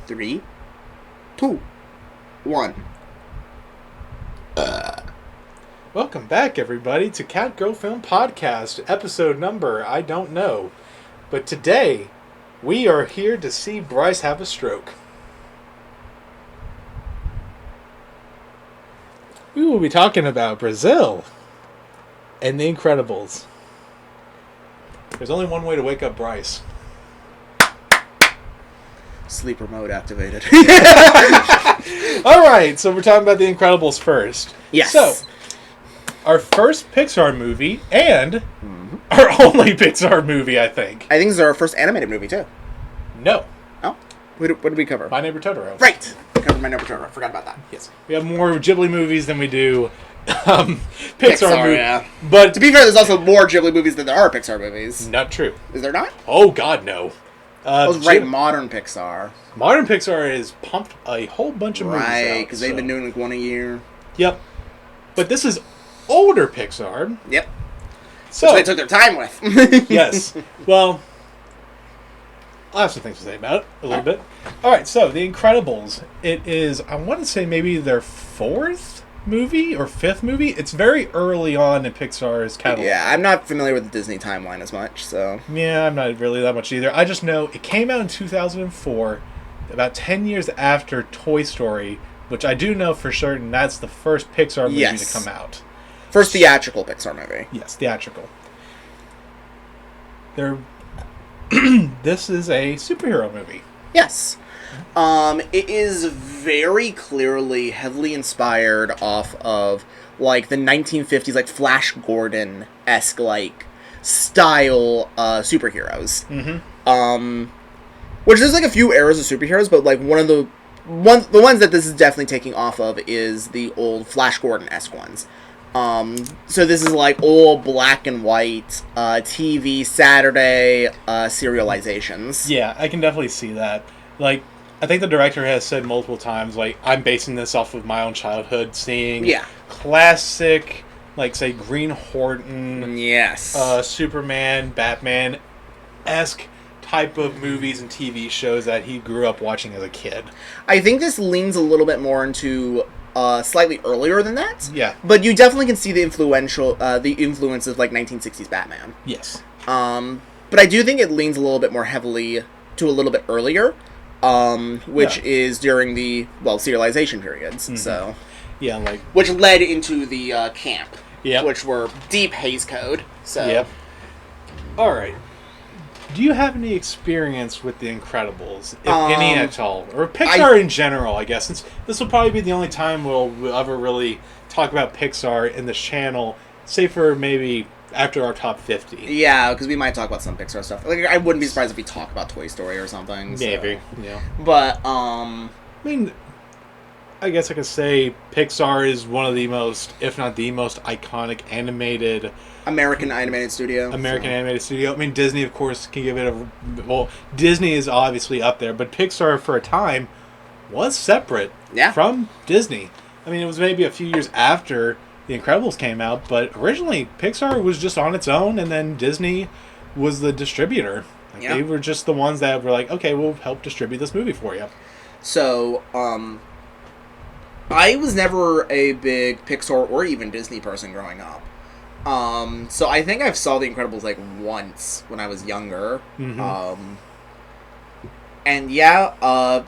3, 2, 1. Welcome back, everybody, to Cat Girl Film Podcast, episode number, I don't know. But today, we are here to see Bryce have a stroke. We will be talking about Brazil and The Incredibles. There's only one way to wake up Bryce. Sleeper mode activated. Alright, so we're talking about The Incredibles first. Yes. So, our first Pixar movie, and our only Pixar movie, I think. I think this is our first animated movie, too. No. Oh? What did we cover? My Neighbor Totoro. Right! We covered My Neighbor Totoro. Forgot about that. Yes. We have more Ghibli movies than we do Pixar movies. Yeah. But to be fair, there's also more Ghibli movies than there are Pixar movies. Not true. Is there not? Oh, God, no. Right, modern Pixar. Modern Pixar has pumped a whole bunch of movies out. Right, because they've been doing like one a year. Yep. But this is older Pixar. Yep. So which they took their time with. Yes. Well, I'll have some things to say about it a little bit. Alright, so The Incredibles. It is, I want to say maybe their fourth movie or fifth movie. It's very early on in Pixar's catalog. Yeah, I'm not familiar with the Disney timeline as much, so. Yeah, I'm not really that much either. I just know it came out in 2004, about 10 years after Toy Story, which I do know for certain that's the first Pixar movie to come out. First theatrical Pixar movie. Yes, theatrical. This is a superhero movie. Yes. It is very clearly heavily inspired off of, like, the 1950s, like, Flash Gordon-esque, like, style, superheroes. Mm-hmm. Which there's, like, a few eras of superheroes, but, like, the ones that this is definitely taking off of is the old Flash Gordon-esque ones. So this is, like, old black and white, TV, Saturday, serializations. Yeah, I can definitely see that. Like, I think the director has said multiple times, like, I'm basing this off of my own childhood, seeing classic, like, say, Green Horton, yes, Superman, Batman-esque type of movies and TV shows that he grew up watching as a kid. I think this leans a little bit more into slightly earlier than that. Yeah. But you definitely can see the influence of, like, 1960s Batman. Yes. But I do think it leans a little bit more heavily to a little bit earlier. Which is during the, serialization periods, so. Yeah, like. Which led into the, camp. Yep. Which were deep Hays Code, so. Yep. Alright. Do you have any experience with The Incredibles, if any at all? Or Pixar in general, I guess. Since this will probably be the only time we'll ever really talk about Pixar in this channel, say for maybe after our top 50. Yeah, because we might talk about some Pixar stuff. Like, I wouldn't be surprised if we talk about Toy Story or something. Maybe, so. yeah. But, I mean, I guess I could say Pixar is one of the most, if not the most, iconic animated... American animated studio. Animated studio. I mean, Disney, of course, can give it a... Well, Disney is obviously up there, but Pixar, for a time, was separate from Disney. I mean, it was maybe a few years after The Incredibles came out, but originally Pixar was just on its own, and then Disney was the distributor. Like, they were just the ones that were like, okay, we'll help distribute this movie for you. So, I was never a big Pixar or even Disney person growing up. So I think I saw The Incredibles, like, once when I was younger. Mm-hmm. And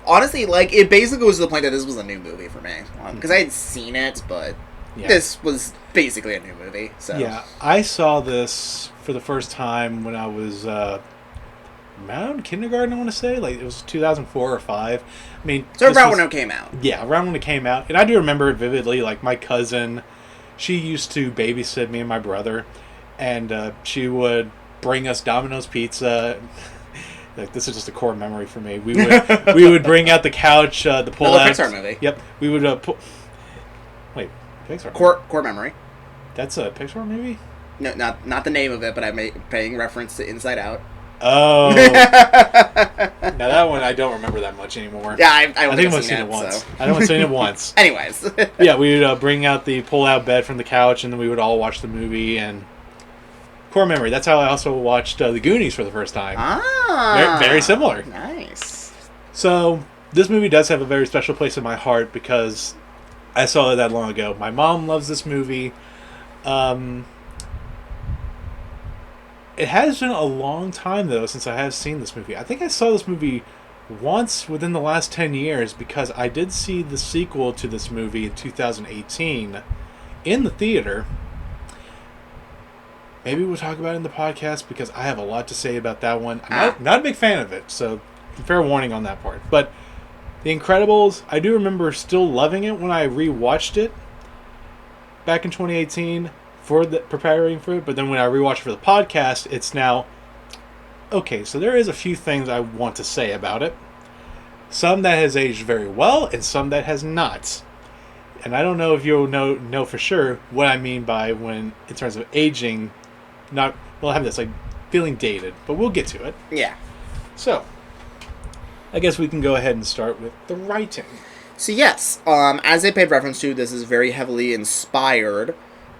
honestly, like, it basically was to the point that this was a new movie for me. Because I had seen it, but this was basically a new movie, so. Yeah, I saw this for the first time when I was, around kindergarten, I want to say. Like, it was 2004 or 5. I mean... So around when it came out. Yeah, around when it came out. And I do remember it vividly. Like, my cousin, she used to babysit me and my brother. And she would bring us Domino's pizza. Like, this is just a core memory for me. We would bring out the couch, the pull-out. Pixar movie. Yep. We would pull... Wait, Pixar. Core memory. That's a Pixar movie? No, not the name of it, but I'm paying reference to Inside Out. Oh. Now that one I don't remember that much anymore. Yeah, I think I've seen it once. So. I only seen it once. Anyways. Yeah, we would bring out the pull-out bed from the couch, and then we would all watch the movie. And core memory. That's how I also watched The Goonies for the first time. Ah. Very similar. Nice. So this movie does have a very special place in my heart because I saw it that long ago. My mom loves this movie. It has been a long time, though, since I have seen this movie. I think I saw this movie once within the last 10 years because I did see the sequel to this movie in 2018 in the theater. Maybe we'll talk about it in the podcast because I have a lot to say about that one. I'm not a big fan of it, so fair warning on that part. But The Incredibles, I do remember still loving it when I rewatched it back in 2018 preparing for it. But then when I rewatched it for the podcast, it's now okay. So there is a few things I want to say about it. Some that has aged very well, and some that has not. And I don't know if you'll know for sure what I mean by when in terms of aging. Not well, I have this like feeling dated, but we'll get to it. Yeah. So, I guess we can go ahead and start with the writing. So yes, as I paid reference to, this is very heavily inspired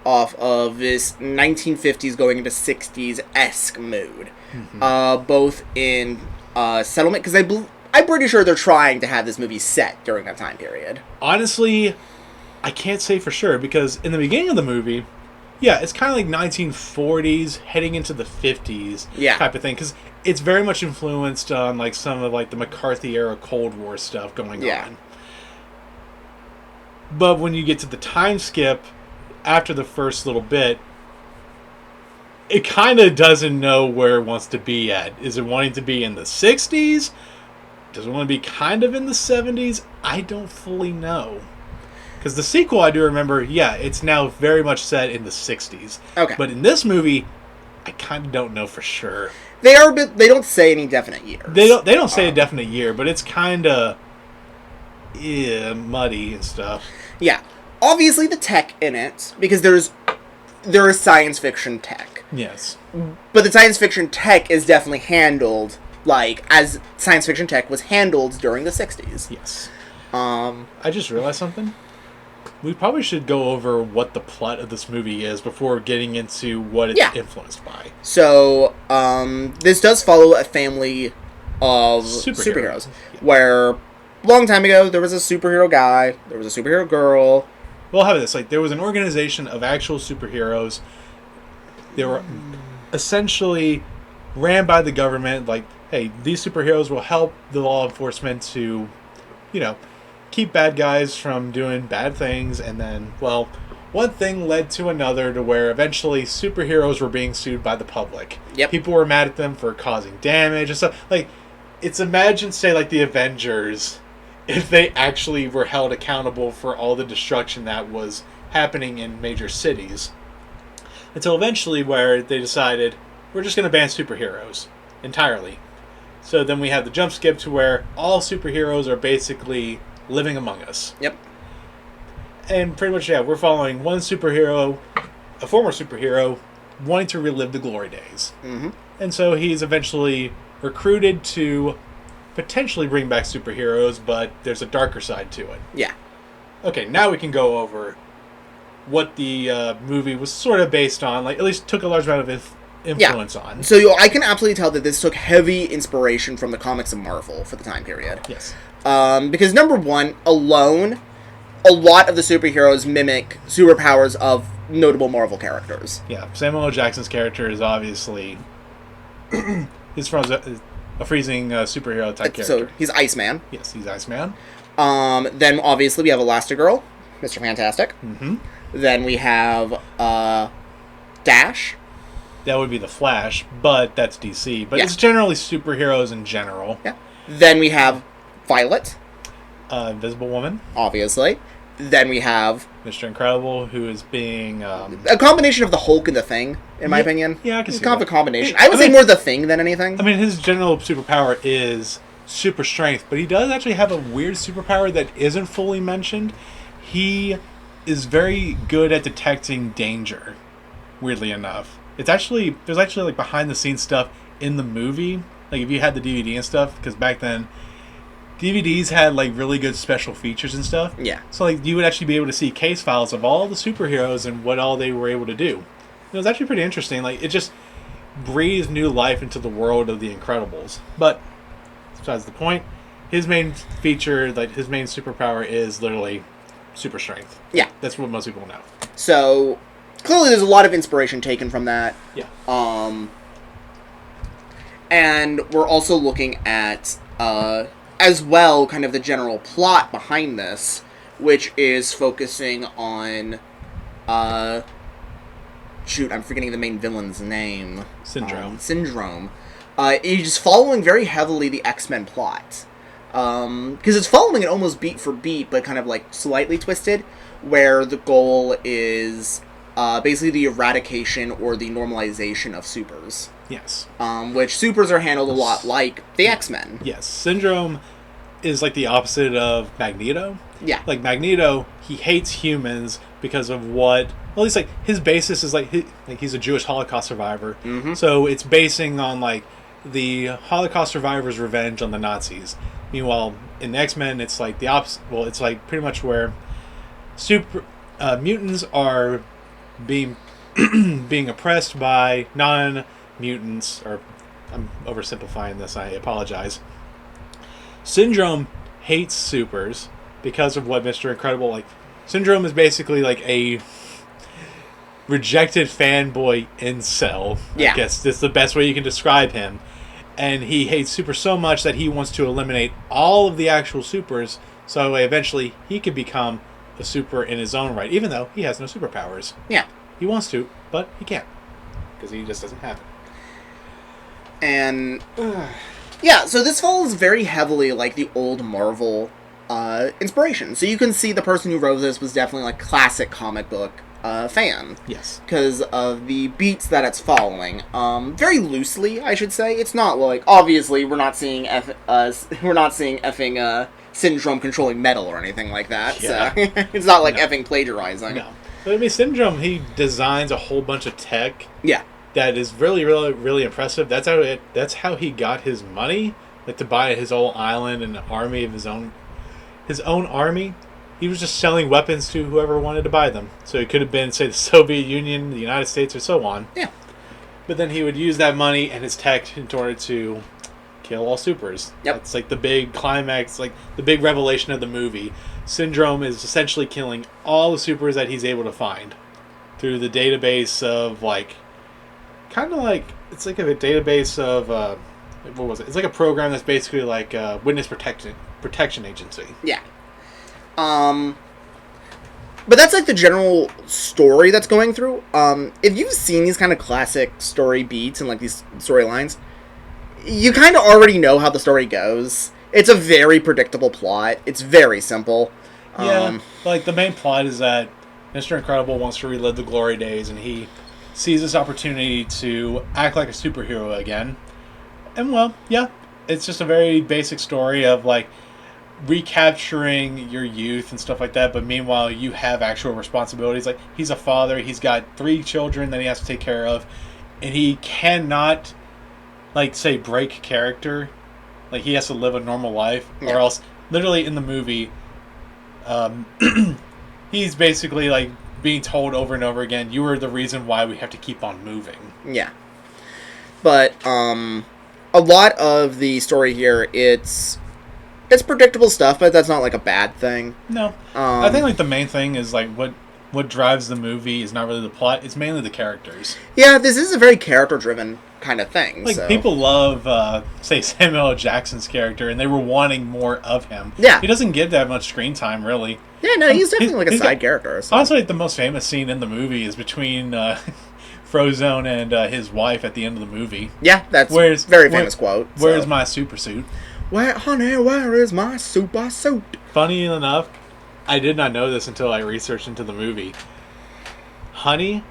off of this 1950s going into 60s-esque mood. Mm-hmm. Both in settlement, because I'm pretty sure they're trying to have this movie set during that time period. Honestly, I can't say for sure, because in the beginning of the movie, yeah, it's kind of like 1940s heading into the 50s type of thing, because it's very much influenced on like some of like the McCarthy-era Cold War stuff going on. But when you get to the time skip after the first little bit, it kind of doesn't know where it wants to be at. Is it wanting to be in the 60s? Does it want to be kind of in the 70s? I don't fully know. Because the sequel, I do remember, yeah, it's now very much set in the 60s. Okay. But in this movie, I kind of don't know for sure. They don't say any definite years. They don't say a definite year, but it's kind of muddy and stuff. Yeah. Obviously the tech in it, because there is science fiction tech. Yes. But the science fiction tech is definitely handled like as science fiction tech was handled during the 60s. Yes. I just realized something. We probably should go over what the plot of this movie is before getting into what it's influenced by. So, this does follow a family of superheroes. Where, long time ago, there was a superhero guy, there was a superhero girl. Well, how about this? Like, there was an organization of actual superheroes. They were essentially ran by the government. Like, hey, these superheroes will help the law enforcement to, keep bad guys from doing bad things. And then, well, one thing led to another to where eventually superheroes were being sued by the public. Yep. People were mad at them for causing damage and stuff. Like, it's imagine, say, like the Avengers, if they actually were held accountable for all the destruction that was happening in major cities. Until eventually where they decided, we're just going to ban superheroes entirely. So then we have the jump skip to where all superheroes are basically living among us. Yep. And pretty much, we're following one superhero, a former superhero, wanting to relive the glory days. Mm-hmm. And so he's eventually recruited to potentially bring back superheroes, but there's a darker side to it. Yeah. Okay, now we can go over what the movie was sort of based on, like at least took a large amount of influence on. So I can absolutely tell that this took heavy inspiration from the comics of Marvel for the time period. Yes. Because number one, alone, a lot of the superheroes mimic superpowers of notable Marvel characters. Yeah, Samuel L. Jackson's character is obviously he's from a freezing superhero type character. So he's Iceman. Yes, he's Iceman. Then obviously we have Elastigirl, Mr. Fantastic. Mm-hmm. Then we have Dash. That would be the Flash, but that's DC. But it's generally superheroes in general. Yeah. Then we have Violet. Invisible Woman. Obviously. Then we have Mr. Incredible, who is being a combination of the Hulk and the Thing, in my opinion. Yeah, I can see kind that. Of a combination. I would say more the Thing than anything. I mean, his general superpower is super strength, but he does actually have a weird superpower that isn't fully mentioned. He is very good at detecting danger, weirdly enough. There's actually like behind the scenes stuff in the movie. Like if you had the DVD and stuff, because back then DVDs had like really good special features and stuff. Yeah. So like you would actually be able to see case files of all the superheroes and what all they were able to do. It was actually pretty interesting. Like it just breathed new life into the world of the Incredibles. But besides the point, his main feature, like his main superpower, is literally super strength. Yeah, that's what most people know. So clearly, there's a lot of inspiration taken from that. Yeah. And we're also looking at as well, kind of the general plot behind this, which is focusing on shoot, I'm forgetting the main villain's name. Syndrome. He's following very heavily the X-Men plot. Because it's following it almost beat for beat, but kind of like slightly twisted, where the goal is basically the eradication or the normalization of supers. Yes. Which supers are handled a lot like the X-Men. Yes. Syndrome is like the opposite of Magneto. Yeah. Like Magneto, he hates humans because of what... Well, at least like his basis is like he's a Jewish Holocaust survivor. Mm-hmm. So it's basing on like the Holocaust survivors' revenge on the Nazis. Meanwhile, in the X-Men, it's like the opposite. Well, it's like pretty much where mutants are being being oppressed by non-mutants. Or I'm oversimplifying this. I apologize. Syndrome hates supers because of what Mr. Incredible like. Syndrome is basically like a rejected fanboy incel. Yeah. I guess that's the best way you can describe him. And he hates supers so much that he wants to eliminate all of the actual supers, so eventually he can become a super in his own right, even though he has no superpowers. Yeah. He wants to, but he can't. Because he just doesn't have it. And... yeah, so this follows very heavily like the old Marvel inspiration. So you can see the person who wrote this was definitely like classic comic book fan. Yes. Because of the beats that it's following. Very loosely, I should say. It's not like, obviously, we're not seeing effing Syndrome controlling metal or anything like that. Yeah. So it's not like effing plagiarizing. No. But I mean, Syndrome, he designs a whole bunch of tech. Yeah. That is really, really, really impressive. That's how he got his money, like to buy his whole island and an army of his own army. He was just selling weapons to whoever wanted to buy them. So it could have been, say, the Soviet Union, the United States, or so on. Yeah. But then he would use that money and his tech in order to kill all supers. Yep. That's like the big climax, like the big revelation of the movie. Syndrome is essentially killing all the supers that he's able to find through the database of like, kind of like, it's like a database of, what was it? It's like a program that's basically like a witness protection agency. Yeah. But that's like the general story that's going through. If you've seen these kind of classic story beats and like these storylines, you kind of already know how the story goes. It's a very predictable plot. It's very simple. Yeah, like the main plot is that Mr. Incredible wants to relive the glory days, and he sees this opportunity to act like a superhero again. And well, yeah, it's just a very basic story of like recapturing your youth and stuff like that, but meanwhile you have actual responsibilities. Like, he's a father, he's got 3 children that he has to take care of, and he cannot, like, say, break character. Like, he has to live a normal life, or else, literally in the movie, he's basically, like, being told over and over again, you are the reason why we have to keep on moving. Yeah. But, a lot of the story here, it's predictable stuff, but that's not like a bad thing. No. I think like the main thing is like what drives the movie is not really the plot, it's mainly the characters. Yeah, this is a very character driven kind of thing. Like, so people love say Samuel L. Jackson's character, and they were wanting more of him. Yeah. He doesn't get that much screen time really. Yeah, no, he's definitely like a side character. So. Honestly, the most famous scene in the movie is between Frozone and his wife at the end of the movie. Yeah, that's a very famous quote. So. Where's my super suit? Honey, where is my super suit? Funny enough, I did not know this until I researched into the movie. Honey,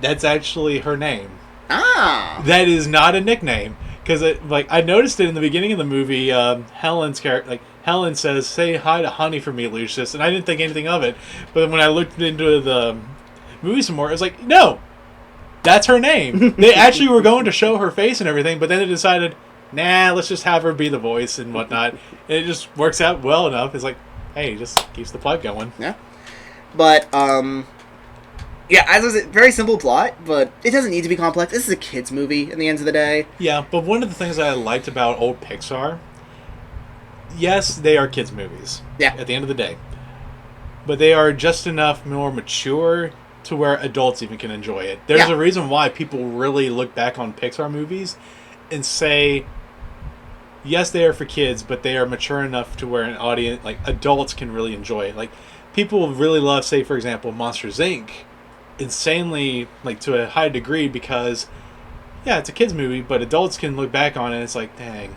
that's actually her name. Ah! That is not a nickname. Because I noticed it in the beginning of the movie, Helen's character, like, Helen says, say hi to Honey for me, Lucius, and I didn't think anything of it. But then when I looked into the movie some more, I was like, no, that's her name. They actually were going to show her face and everything, but then they decided, nah, let's just have her be the voice and whatnot. And it just works out well enough. It's like, hey, it just keeps the plot going. Yeah. But, yeah, as I said, very simple plot, but it doesn't need to be complex. This is a kid's movie in the end of the day. Yeah, but one of the things that I liked about old Pixar, yes, they are kids' movies. Yeah. At the end of the day. But they are just enough more mature to where adults even can enjoy it. There's a reason why people really look back on Pixar movies and say, yes, they are for kids, but they are mature enough to where an audience, like adults, can really enjoy it. Like, people really love, say, for example, Monsters, Inc. insanely, like, to a high degree because, yeah, it's a kids movie, but adults can look back on it and it's like, dang,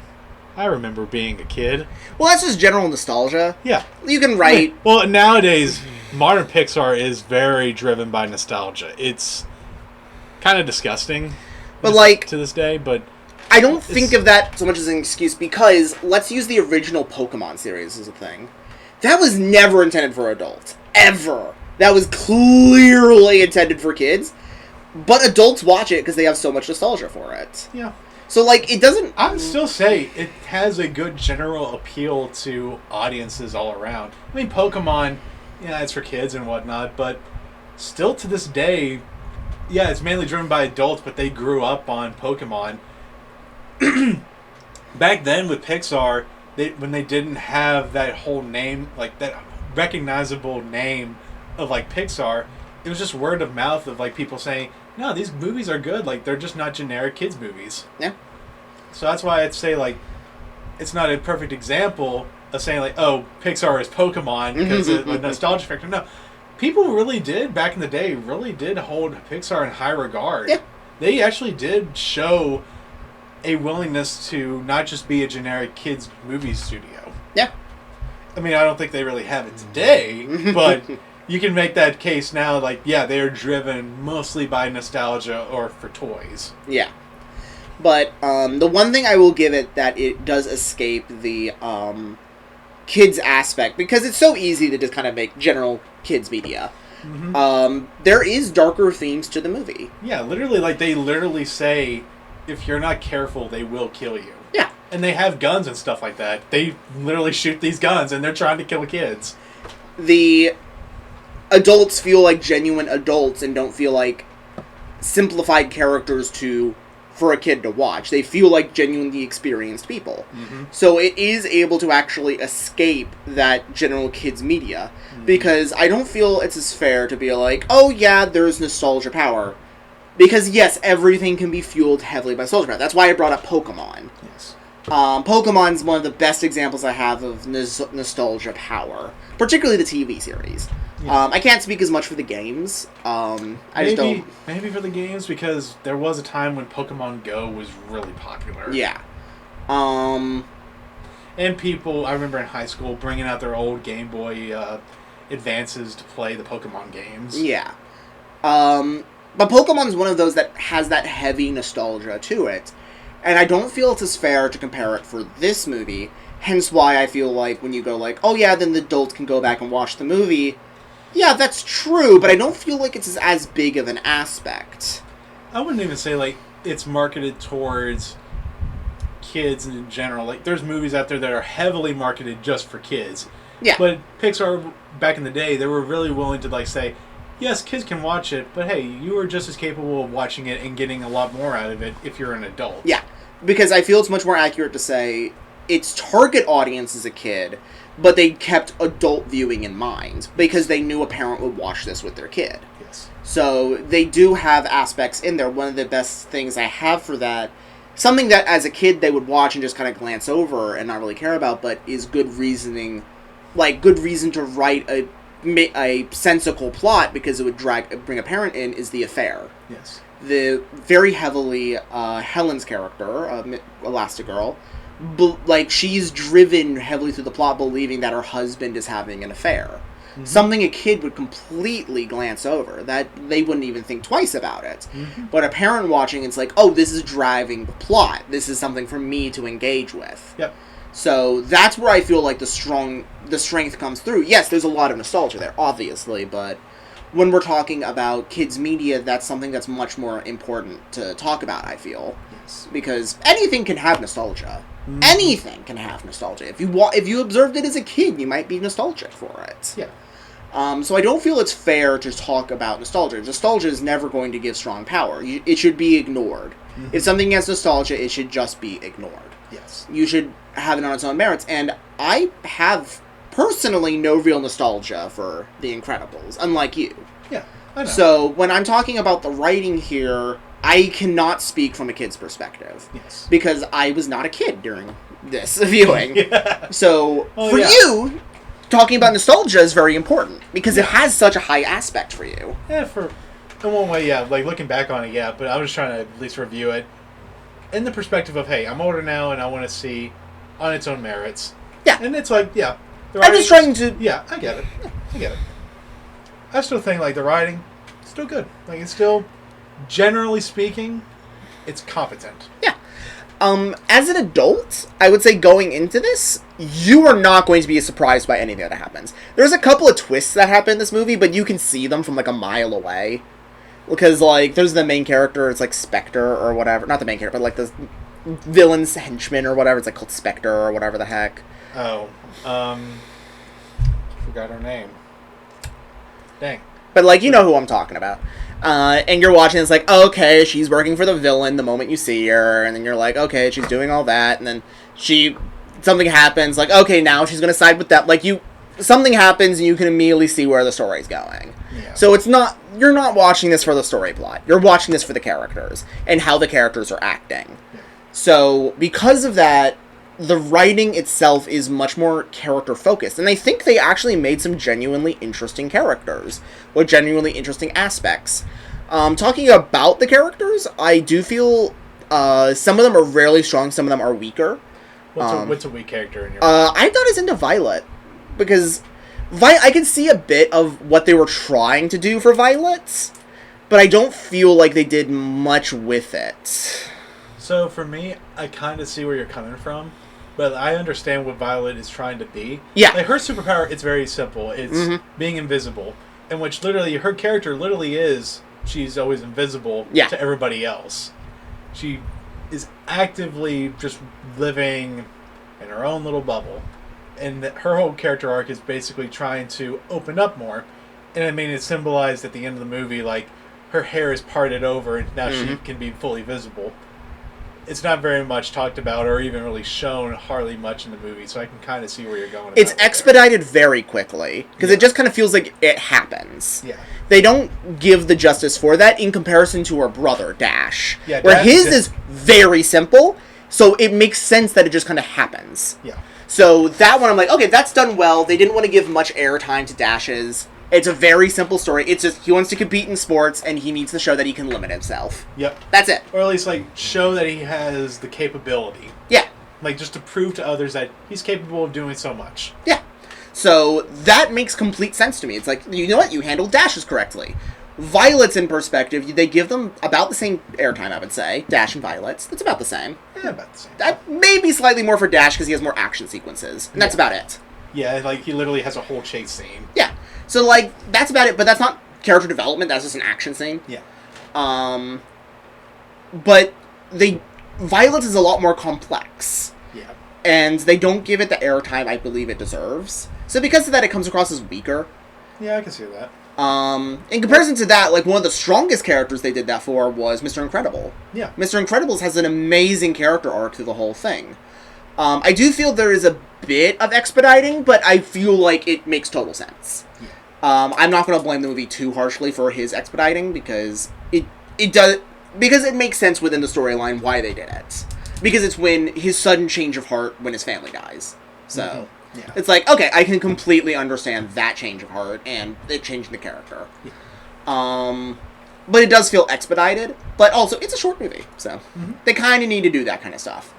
I remember being a kid. Well, that's just general nostalgia. Yeah. You can write... Well, nowadays, modern Pixar is very driven by nostalgia. It's kind of disgusting but like to this day, but... I don't think of that so much as an excuse because let's use the original Pokemon series as a thing. That was never intended for adults. Ever. That was clearly intended for kids. But adults watch it because they have so much nostalgia for it. Yeah. So, like, it doesn't... I would still say it has a good general appeal to audiences all around. I mean, Pokemon, yeah, it's for kids and whatnot, but still to this day, yeah, it's mainly driven by adults, but they grew up on Pokemon. Back then with Pixar, when they didn't have that whole name, like that recognizable name of like Pixar, it was just word of mouth of like people saying, no, these movies are good, like they're just not generic kids movies. Yeah. So that's why I'd say like it's not a perfect example of saying like, oh, Pixar is Pokemon because of the nostalgia factor. No. People really did back in the day hold Pixar in high regard. Yeah. They actually did show a willingness to not just be a generic kids movie studio. Yeah. I mean, I don't think they really have it today, but you can make that case now, like, yeah, they are driven mostly by nostalgia or for toys. Yeah. But the one thing I will give it that it does escape the kids aspect, because it's so easy to just kind of make general kids media. Mm-hmm. There is darker themes to the movie. Yeah, literally, like, they literally say, if you're not careful, they will kill you. Yeah. And they have guns and stuff like that. They literally shoot these guns, and they're trying to kill kids. The adults feel like genuine adults and don't feel like simplified characters for a kid to watch. They feel like genuinely experienced people. Mm-hmm. So it is able to actually escape that general kids media, because I don't feel it's as fair to be like, oh yeah, there's nostalgia power. Because, yes, everything can be fueled heavily by nostalgia power. That's why I brought up Pokemon. Yes. Pokemon's one of the best examples I have of nostalgia power. Particularly the TV series. Yeah. I can't speak as much for the games. Maybe for the games, because there was a time when Pokemon Go was really popular. Yeah. And people, I remember in high school, bringing out their old Game Boy Advances to play the Pokemon games. Yeah. But Pokemon's one of those that has that heavy nostalgia to it. And I don't feel it's as fair to compare it for this movie. Hence why I feel like when you go like, oh yeah, then the adults can go back and watch the movie. Yeah, that's true, but I don't feel like it's as big of an aspect. I wouldn't even say, like, it's marketed towards kids in general. Like, there's movies out there that are heavily marketed just for kids. Yeah. But Pixar, back in the day, they were really willing to, like, say, yes, kids can watch it, but hey, you are just as capable of watching it and getting a lot more out of it if you're an adult. Yeah, because I feel it's much more accurate to say its target audience is a kid, but they kept adult viewing in mind because they knew a parent would watch this with their kid. Yes. So they do have aspects in there. One of the best things I have for that, something that as a kid they would watch and just kind of glance over and not really care about, but is good reasoning, like good reason to write a sensical plot because it would bring a parent in, is The Affair. Yes. The very heavily Helen's character, Elastigirl, like she's driven heavily through the plot believing that her husband is having an affair. Mm-hmm. Something a kid would completely glance over, that they wouldn't even think twice about it. Mm-hmm. But a parent watching, it's like, oh, this is driving the plot. This is something for me to engage with. Yep. So that's where I feel like the strength comes through. Yes, there's a lot of nostalgia there, obviously, but when we're talking about kids' media, that's something that's much more important to talk about, I feel. Yes. Because anything can have nostalgia. Mm-hmm. Anything can have nostalgia. If you observed it as a kid, you might be nostalgic for it. Yeah. So I don't feel it's fair to talk about nostalgia. Nostalgia is never going to give strong power. It should be ignored. Mm-hmm. If something has nostalgia, it should just be ignored. Yes. You should have it on its own merits, and I have personally no real nostalgia for The Incredibles, unlike you. Yeah, I know. So when I'm talking about the writing here, I cannot speak from a kid's perspective. Yes. Because I was not a kid during this viewing. Yeah. So for you, talking about nostalgia is very important, because it has such a high aspect for you. Yeah, in one way, yeah. Like, looking back on it, yeah. But I was trying to at least review it in the perspective of, hey, I'm older now and I want to see on its own merits. Yeah. And it's like, yeah. I'm just trying to... Yeah, I get it. I get it. I still think, like, the writing, still good. Like, it's still, generally speaking, it's competent. Yeah. As an adult, I would say going into this, you are not going to be surprised by anything that happens. There's a couple of twists that happen in this movie, but you can see them from, like, a mile away. Because, like, there's the main character, it's, like, Spectre or whatever. Not the main character, but, like, the villain's henchman or whatever. It's, like, called Spectre or whatever the heck. Oh, forgot her name. Dang. But, like, you know who I'm talking about. And you're watching, it's like, okay, she's working for the villain the moment you see her, and then you're like, okay, she's doing all that, and then something happens, like, okay, now she's gonna side with that, like, something happens, and you can immediately see where the story's going. Yeah. So you're not watching this for the story plot, you're watching this for the characters, and how the characters are acting. Yeah. So, because of that, the writing itself is much more character-focused, and I think they actually made some genuinely interesting characters, with genuinely interesting aspects. Talking about the characters, I do feel some of them are really strong, some of them are weaker. What's a weak character in your I thought I was into Violet, because I can see a bit of what they were trying to do for Violet, but I don't feel like they did much with it. So for me, I kind of see where you're coming from, but I understand what Violet is trying to be. Yeah. Like, her superpower, it's very simple. It's being invisible, in which literally her character literally is she's always invisible to everybody else. She is actively just living in her own little bubble, and her whole character arc is basically trying to open up more. And I mean, it's symbolized at the end of the movie, like, her hair is parted over and now she can be fully visible. It's not very much talked about or even really shown hardly much in the movie, so I can kind of see where you're going. It's expedited very quickly, because it just kind of feels like it happens. Yeah. They don't give the justice for that in comparison to her brother, Dash. Yeah, where his is very simple, so it makes sense that it just kind of happens. Yeah. So that one, I'm like, okay, that's done well. They didn't want to give much airtime to Dash's. It's a very simple story. It's just he wants to compete in sports, and he needs to show that he can limit himself. Yep. That's it. Or at least, like, show that he has the capability. Yeah. Like, just to prove to others that he's capable of doing so much. Yeah. So that makes complete sense to me. It's like, you know what? You handled Dashes correctly. Violets, in perspective, they give them about the same airtime, I would say. Dash and Violets. That's about the same. Yeah, about the same. That may be slightly more for Dash because he has more action sequences. And that's about it. Yeah, like, he literally has a whole chase scene. Yeah. So, like, that's about it, but that's not character development, that's just an action scene. Yeah. But Violets is a lot more complex. Yeah. And they don't give it the airtime I believe it deserves. So because of that, it comes across as weaker. Yeah, I can see that. In comparison to that, like, one of the strongest characters they did that for was Mr. Incredible. Yeah. Mr. Incredibles has an amazing character arc through the whole thing. I do feel there is a bit of expediting, but I feel like it makes total sense. Yeah. I'm not going to blame the movie too harshly for his expediting, because it does, because it makes sense within the storyline why they did it. Because it's when his sudden change of heart when his family dies. So, it's like, okay, I can completely understand that change of heart and it changing the character. Yeah. But it does feel expedited, but also it's a short movie, so they kind of need to do that kind of stuff.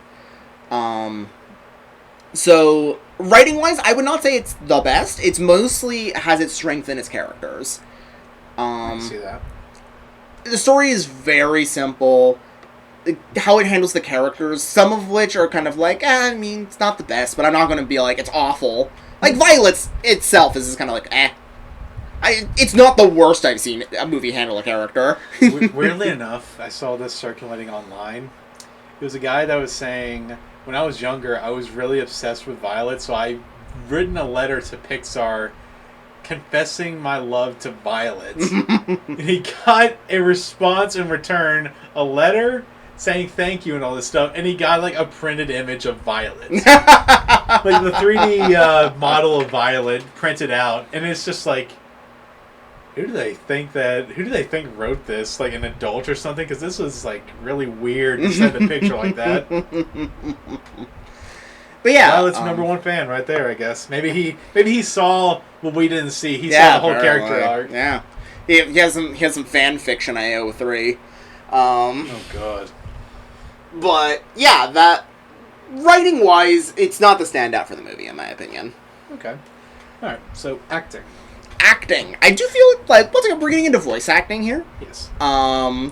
So, writing-wise, I would not say it's the best. It's mostly has its strength in its characters. I can see that. The story is very simple. How it handles the characters, some of which are kind of like, I mean, it's not the best, but I'm not going to be like, it's awful. Like, Violet's itself is just kind of like, it's not the worst I've seen a movie handle a character. Weirdly enough, I saw this circulating online. It was a guy that was saying, when I was younger, I was really obsessed with Violet, so I written a letter to Pixar confessing my love to Violet. And he got a response in return, a letter saying thank you and all this stuff, and he got like a printed image of Violet, like the 3D model of Violet printed out, and it's just like, who do they think wrote this? Like an adult or something? Because this was like really weird to send a picture like that. But yeah, Violet's number one fan right there, I guess. Maybe he saw what we didn't see. He saw the whole character arc. Yeah, he has some fan fiction. AO3. Oh god. But yeah, that writing wise, it's not the standout for the movie in my opinion. Okay. All right. So acting. I do feel like we're getting into voice acting here. Yes.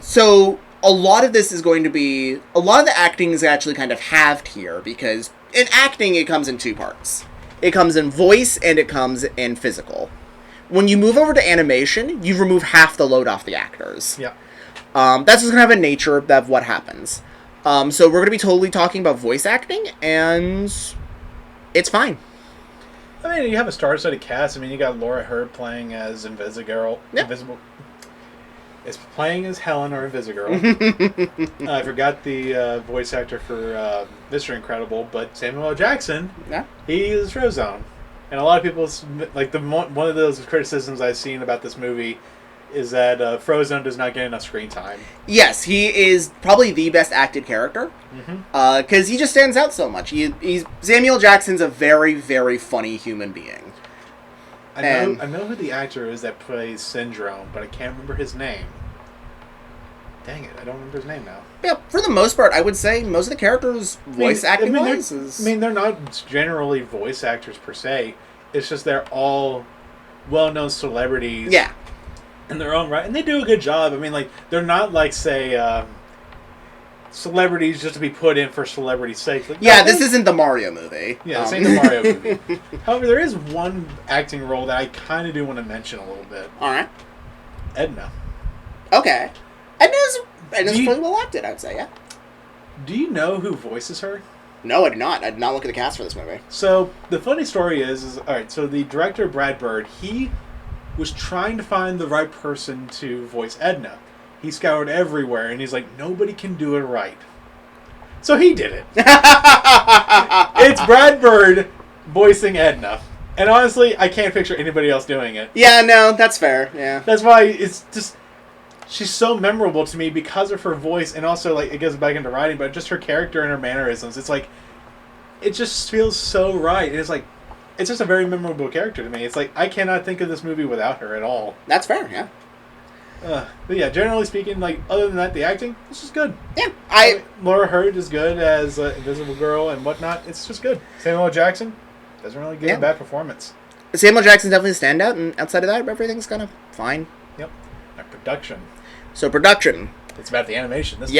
So a lot of this is going to be a lot of the acting is actually kind of halved here because in acting it comes in two parts. It comes in voice and it comes in physical. When you move over to animation, you remove half the load off the actors. Yeah. That's just kind of a nature of what happens. So we're going to be totally talking about voice acting, and it's fine. I mean, you have a star-studded cast. I mean, you got Laura Hurd playing as Invisigirl. Yeah. It's playing as Helen or Invisigirl. I forgot the voice actor for Mr. Incredible, but Samuel L. Jackson. Yeah. He is Frozone. And a lot of people, like, one of those criticisms I've seen about this movie is that Frozone does not get enough screen time. Yes, he is probably the best acted character. Because he just stands out so much. He's Samuel Jackson's a very, very funny human being. I know who the actor is that plays Syndrome, but I can't remember his name. Dang it, I don't remember his name now. Yeah, for the most part, I would say most of the characters' voice acting wise is... I mean, they're not generally voice actors per se. It's just they're all well-known celebrities. Yeah. In their own right, and they do a good job. I mean, like, they're not like, say, celebrities just to be put in for celebrity's sake. Like, yeah, this isn't the Mario movie. Yeah, this ain't the Mario movie. However, there is one acting role that I kind of do want to mention a little bit. All right. Edna. Okay. Edna's pretty well acted, I would say, yeah. Do you know who voices her? No, I did not. I did not look at the cast for this movie. So, the funny story is all right, so the director, Brad Bird, he was trying to find the right person to voice Edna. He scoured everywhere, and he's like, nobody can do it right. So he did it. It's Brad Bird voicing Edna. And honestly, I can't picture anybody else doing it. Yeah, no, that's fair, yeah. That's why it's just... She's so memorable to me because of her voice, and also, like, it goes back into writing, but just her character and her mannerisms. It's like, it just feels so right. It's like, it's just a very memorable character to me. It's like, I cannot think of this movie without her at all. That's fair, yeah. But yeah, generally speaking, like, other than that, the acting, it's just good. Yeah, Laura Hurd is good as Invisible Girl and whatnot. It's just good. Samuel L. Jackson doesn't really give a bad performance. Samuel Jackson's definitely a standout, and outside of that, everything's kind of fine. Yep. And production. So production. It's about the animation. This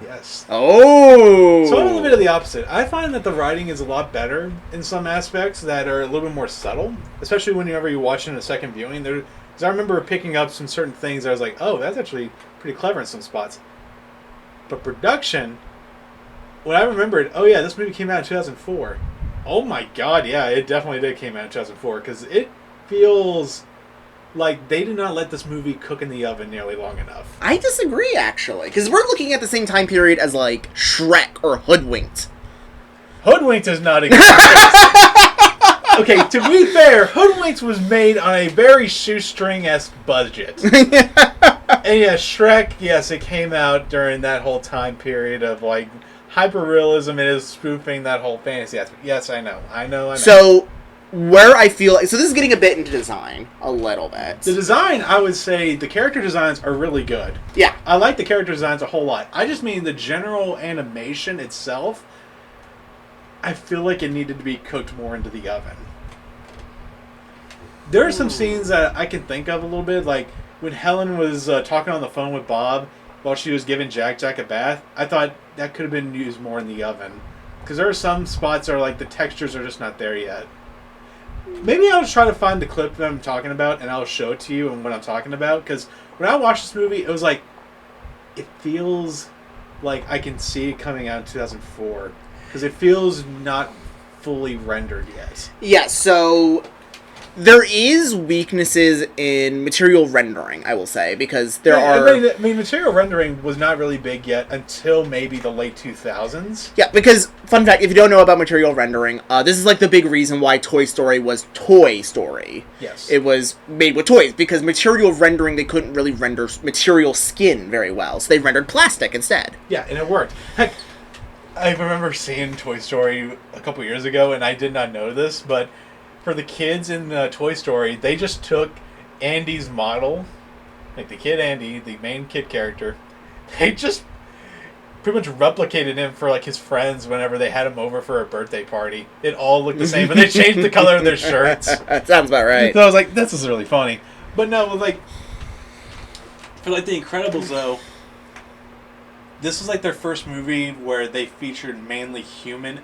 Yes. Oh! So I'm a little bit of the opposite. I find that the writing is a lot better in some aspects that are a little bit more subtle, especially whenever you watch it in a second viewing. Because I remember picking up some certain things that I was like, oh, that's actually pretty clever in some spots. But production, when I remembered, oh yeah, this movie came out in 2004. Oh my god, yeah, it definitely did came out in 2004, because it feels like they did not let this movie cook in the oven nearly long enough. I disagree, actually, because we're looking at the same time period as, like, Shrek or Hoodwinked. Hoodwinked does not exist. Okay, to be fair, Hoodwinked was made on a very shoestring-esque budget. And yeah, Shrek, yes, it came out during that whole time period of, like, hyper-realism. It is spoofing that whole fantasy aspect. Yes, I know. So, where I feel like... So this is getting a bit into design. A little bit. The design, I would say, the character designs are really good. Yeah. I like the character designs a whole lot. I just mean the general animation itself, I feel like it needed to be cooked more into the oven. There are some scenes that I can think of a little bit, like when Helen was talking on the phone with Bob while she was giving Jack a bath. I thought that could have been used more in the oven. Because there are some spots that are like the textures are just not there yet. Maybe I'll try to find the clip that I'm talking about and I'll show it to you and what I'm talking about. Because when I watched this movie, it was like, it feels like I can see it coming out in 2004 because it feels not fully rendered yet. Yeah, so there is weaknesses in material rendering, I will say, because there are... I mean, material rendering was not really big yet until maybe the late 2000s. Yeah, because, fun fact, if you don't know about material rendering, this is like the big reason why Toy Story was Toy Story. Yes. It was made with toys, because material rendering, they couldn't really render material skin very well, so they rendered plastic instead. Yeah, and it worked. Heck, I remember seeing Toy Story a couple years ago, and I did not know this, but for the kids in Toy Story, they just took Andy's model, like the kid Andy, the main kid character, they just pretty much replicated him for like his friends whenever they had him over for a birthday party. It all looked the same, but they changed the color of their shirts. That sounds about right. So I was like, this is really funny. But no, like, for like The Incredibles though, this was like their first movie where they featured mainly human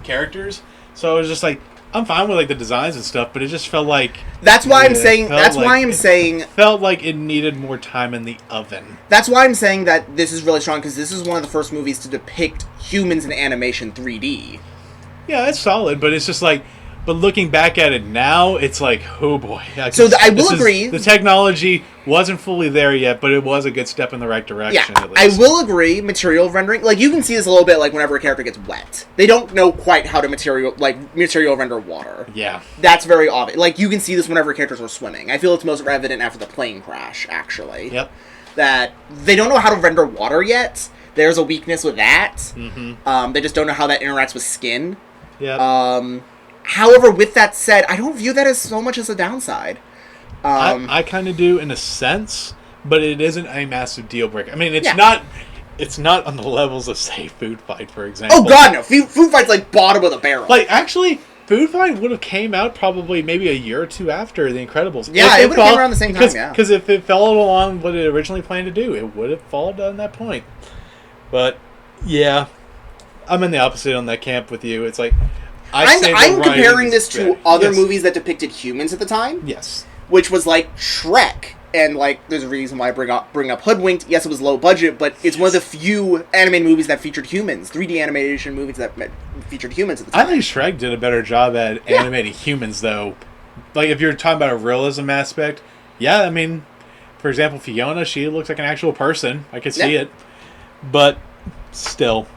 characters. So it was just like, I'm fine with like the designs and stuff, but it just felt like... That's why I'm saying... That's why I'm saying... felt like it needed more time in the oven. That's why I'm saying that this is really strong, because this is one of the first movies to depict humans in animation 3D. Yeah, it's solid, but it's just like... But looking back at it now, it's like, oh boy. So I will agree. The technology wasn't fully there yet, but it was a good step in the right direction. Yeah, at least. I will agree. Material rendering, like you can see this a little bit, like whenever a character gets wet, they don't know quite how to material render water. Yeah, that's very obvious. Like you can see this whenever characters are swimming. I feel it's most evident after the plane crash. Actually, yep. That they don't know how to render water yet. There's a weakness with that. Mm-hmm. They just don't know how that interacts with skin. Yeah. However, with that said, I don't view that as so much as a downside. I kind of do in a sense, but it isn't a massive deal breaker. I mean, it's not on the levels of, say, Food Fight, for example. Oh, God, no. Food Fight's like bottom of the barrel. Like, actually, Food Fight would have came out probably maybe a year or two after The Incredibles. Yeah, it would have came around the same time, yeah. Because if it followed along what it originally planned to do, it would have followed on that point. But, yeah, I'm in the opposite on that camp with you. It's like... I'm comparing this to other movies that depicted humans at the time. Yes. Which was like Shrek. And like, there's a reason why I bring up Hoodwinked. Yes, it was low budget, but it's one of the few animated movies that featured humans. 3D animation movies that featured humans at the time. I think Shrek did a better job at animating humans, though. Like, if you're talking about a realism aspect, yeah, I mean, for example, Fiona, she looks like an actual person. I could see it. But still,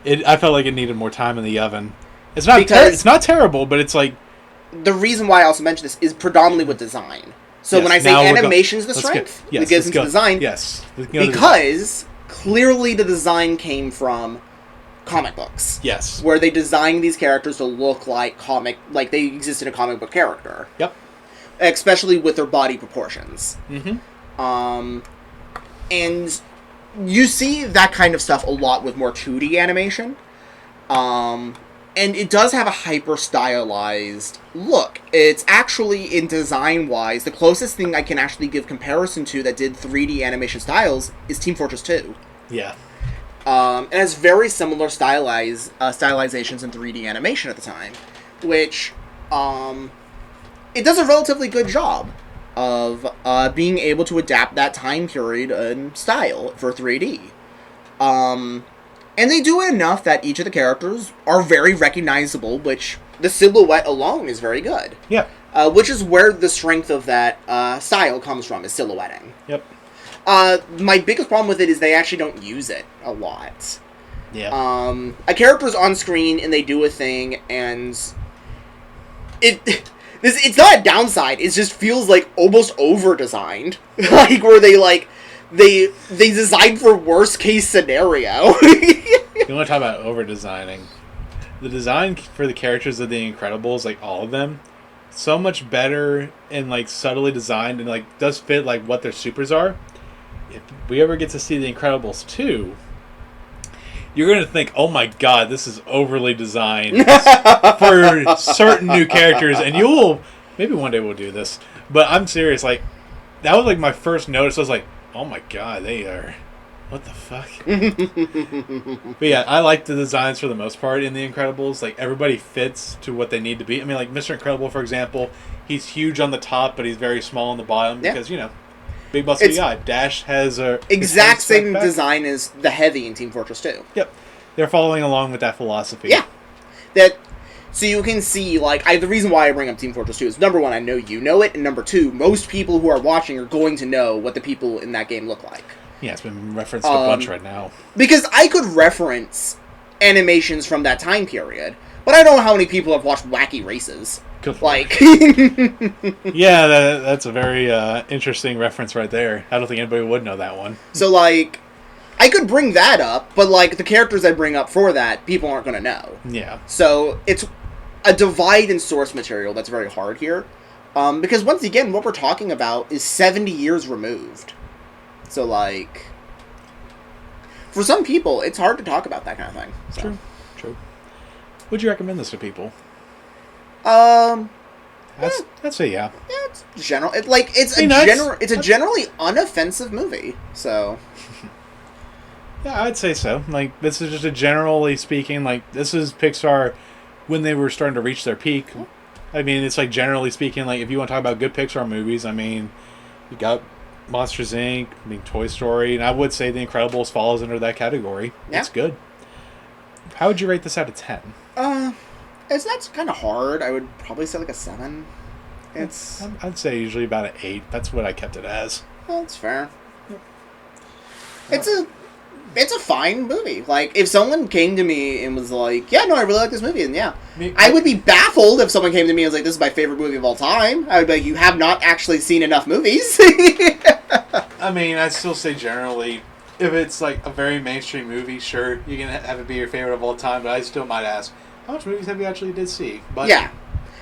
I felt like it needed more time in the oven. It's not terrible, but it's like... The reason why I also mention this is predominantly with design. So when I say animation is the strength, it gets into design. Yes. Because clearly the design came from comic books. Yes. Where they designed these characters to look like they exist in a comic book character. Yep. Especially with their body proportions. Mm-hmm. And you see that kind of stuff a lot with more 2D animation. And it does have a hyper-stylized look. It's actually, in design-wise, the closest thing I can actually give comparison to that did 3D animation styles is Team Fortress 2. Yeah. And it's very similar stylizations in 3D animation at the time, which it does a relatively good job of being able to adapt that time period and style for 3D. And they do it enough that each of the characters are very recognizable, which the silhouette alone is very good. Yeah. Which is where the strength of that style comes from, is silhouetting. Yep. My biggest problem with it is they actually don't use it a lot. Yeah. A character's on screen and they do a thing, and it's not a downside. It just feels like almost over-designed. Like, where they designed for worst case scenario. You want to talk about over designing? The design for the characters of The Incredibles, like all of them, so much better and like subtly designed and like does fit like what their supers are. If we ever get to see The Incredibles 2, you're gonna think, oh my god, this is overly designed for certain new characters, and maybe one day we'll do this. But I'm serious, like that was like my first notice. I was like, oh my god, they are... What the fuck? But yeah, I like the designs for the most part in The Incredibles. Like, everybody fits to what they need to be. I mean, like, Mr. Incredible, for example, he's huge on the top, but he's very small on the bottom because, big muscle guy. Dash has a exact same design as the Heavy in Team Fortress 2. Yep, they're following along with that philosophy. Yeah, so you can see, like, the reason why I bring up Team Fortress 2 is, number one, I know you know it, and number two, most people who are watching are going to know what the people in that game look like. Yeah, it's been referenced a bunch right now. Because I could reference animations from that time period, but I don't know how many people have watched Wacky Races. Good like, yeah, that's a very interesting reference right there. I don't think anybody would know that one. So, like, I could bring that up, but, like, the characters I bring up for that, people aren't going to know. Yeah. So, it's a divide in source material that's very hard here. Because, once again, what we're talking about is 70 years removed. So, like, for some people, it's hard to talk about that kind of thing. So. True. Would you recommend this to people? I'd say yeah. Yeah, it's general. It's a generally unoffensive movie. So. Yeah, I'd say so. Like, this is just a generally speaking, like, this is Pixar when they were starting to reach their peak. I mean, it's like, generally speaking, like, if you want to talk about good Pixar movies, I mean, you got Monsters, Inc., I mean, Toy Story, and I would say The Incredibles falls under that category. Yeah. It's good. How would you rate this out of 10? That's kind of hard. I would probably say, like, a 7. I'd say usually about an 8. That's what I kept it as. Well, that's fair. Yep. It's a fine movie. Like, if someone came to me and was like, yeah, no, I really like this movie, then I would be baffled if someone came to me and was like, this is my favorite movie of all time. I would be like, you have not actually seen enough movies. I mean, I'd still say generally, if it's, like, a very mainstream movie, sure, you can have it be your favorite of all time, but I still might ask, how much movies have you actually did see? But yeah.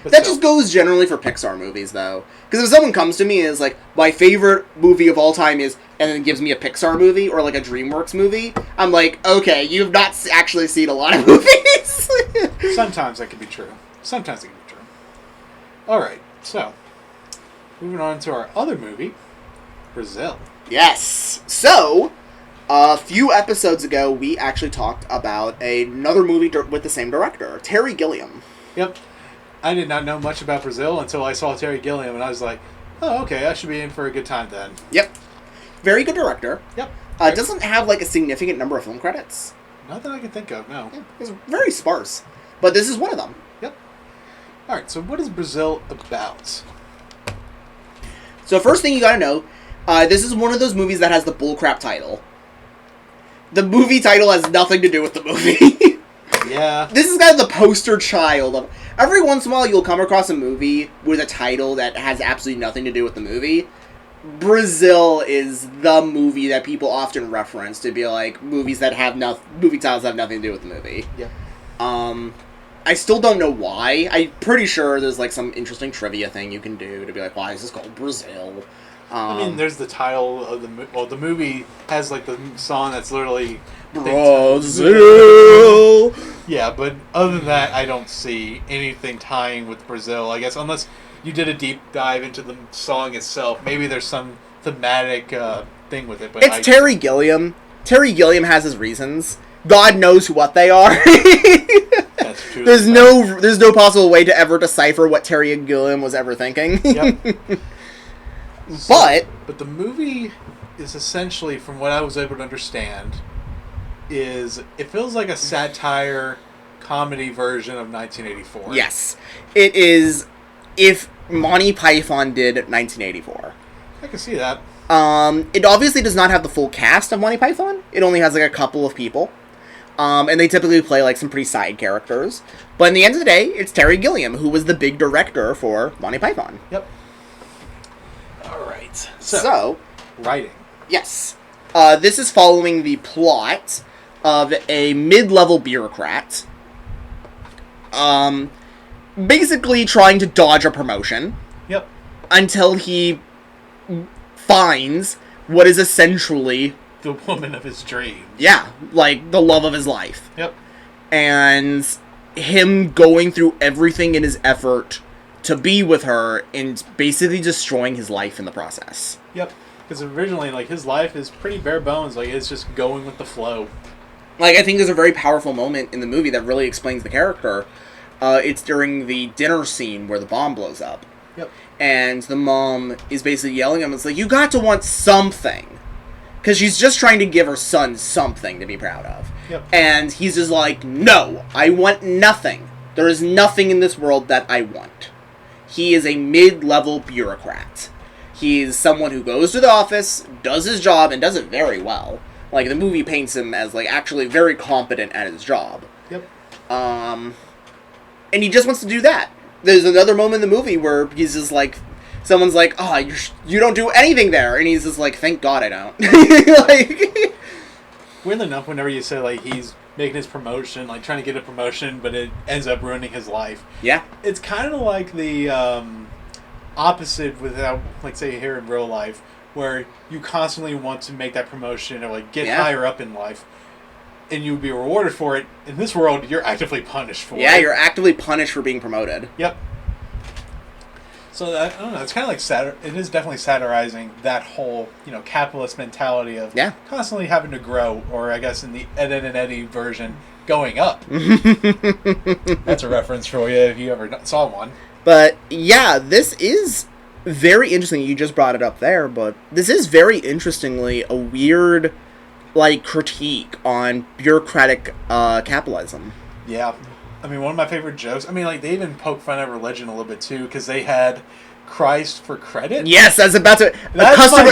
That just goes generally for Pixar movies, though. Because if someone comes to me and is like, my favorite movie of all time is, and then gives me a Pixar movie or like a DreamWorks movie, I'm like, okay, you've not actually seen a lot of movies. Sometimes that can be true. Alright, so, moving on to our other movie, Brazil. Yes. So, a few episodes ago, we actually talked about another movie with the same director, Terry Gilliam. Yep. I did not know much about Brazil until I saw Terry Gilliam, and I was like, oh, okay, I should be in for a good time then. Yep. Very good director. Yep. Doesn't have, like, a significant number of film credits. Not that I can think of, no. Yeah, it's very sparse. But this is one of them. Yep. Alright, so what is Brazil about? So first thing you gotta know, this is one of those movies that has the bullcrap title. The movie title has nothing to do with the movie. Yeah. This is kind of the poster child of... Every once in a while, you'll come across a movie with a title that has absolutely nothing to do with the movie. Brazil is the movie that people often reference to be like, movie titles have nothing to do with the movie. Yeah. I still don't know why. I'm pretty sure there's, like, some interesting trivia thing you can do to be like, why is this called Brazil? I mean, there's the title of the movie. Well, the movie has, like, the song that's literally... Brazil! Yeah, but other than that, I don't see anything tying with Brazil, I guess, unless you did a deep dive into the song itself. Maybe there's some thematic thing with it. But it's Terry Gilliam. Terry Gilliam has his reasons. God knows what they are. That's true. There's no possible way to ever decipher what Terry Gilliam was ever thinking. Yep. But the movie is essentially, from what I was able to understand, it feels like a satire comedy version of 1984. Yes. It is if Monty Python did 1984. I can see that. It obviously does not have the full cast of Monty Python. It only has, like, a couple of people. And they typically play, like, some pretty side characters. But in the end of the day, it's Terry Gilliam, who was the big director for Monty Python. Yep. Alright. So, writing. Yes. This is following the plot of a mid-level bureaucrat, basically trying to dodge a promotion. Yep. Until he finds what is essentially... the woman of his dreams. Yeah, like, the love of his life. Yep. And him going through everything in his effort to be with her and basically destroying his life in the process. Yep. Because originally, like, his life is pretty bare bones. Like, it's just going with the flow. Like, I think there's a very powerful moment in the movie that really explains the character. It's during the dinner scene where the bomb blows up. Yep. And the mom is basically yelling at him. It's like, you got to want something. Because she's just trying to give her son something to be proud of. Yep. And he's just like, no, I want nothing. There is nothing in this world that I want. He is a mid-level bureaucrat. He is someone who goes to the office, does his job, and does it very well. Like, the movie paints him as, like, actually very competent at his job. Yep. And he just wants to do that. There's another moment in the movie where he's just like, someone's like, oh, you don't do anything there. And he's just like, thank God I don't. Like, weirdly enough, whenever you say, like, he's making his promotion, like, trying to get a promotion, but it ends up ruining his life. Yeah. It's kind of like the opposite without, like, say, here in real life, where you constantly want to make that promotion or, like, get higher up in life. And you would be rewarded for it. In this world, you're actively punished for it. Yeah, you're actively punished for being promoted. Yep. So, I don't know, it's kind of like, it is definitely satirizing that whole, capitalist mentality of constantly having to grow, or I guess in the Ed, Edd and Eddy version, going up. That's a reference for you if you ever saw one. But, yeah, this is very interesting. You just brought it up there, but this is very interestingly a weird, like, critique on bureaucratic capitalism. Yeah. I mean, one of my favorite jokes, like, they even poke fun at religion a little bit, too, because they had Christ for credit. Yes, I was about to...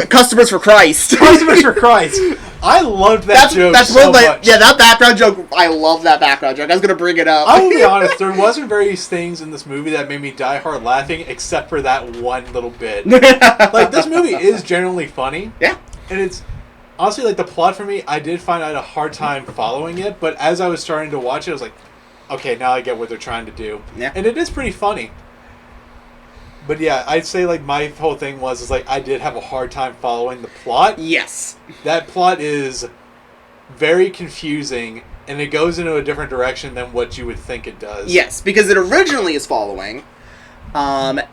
customers for Christ. Customers for Christ. I loved that joke so much. Yeah, that background joke, I love that background joke. I was going to bring it up. I will be honest, there wasn't various things in this movie that made me die hard laughing, except for that one little bit. Like, this movie is generally funny. Yeah. And it's... Honestly, like, the plot for me, I did find I had a hard time following it, but as I was starting to watch it, I was like, okay, now I get what they're trying to do. Yeah. And it is pretty funny. But yeah, I'd say, like, my whole thing was like, I did have a hard time following the plot. Yes. That plot is very confusing, and it goes into a different direction than what you would think it does. Yes, because it originally is following a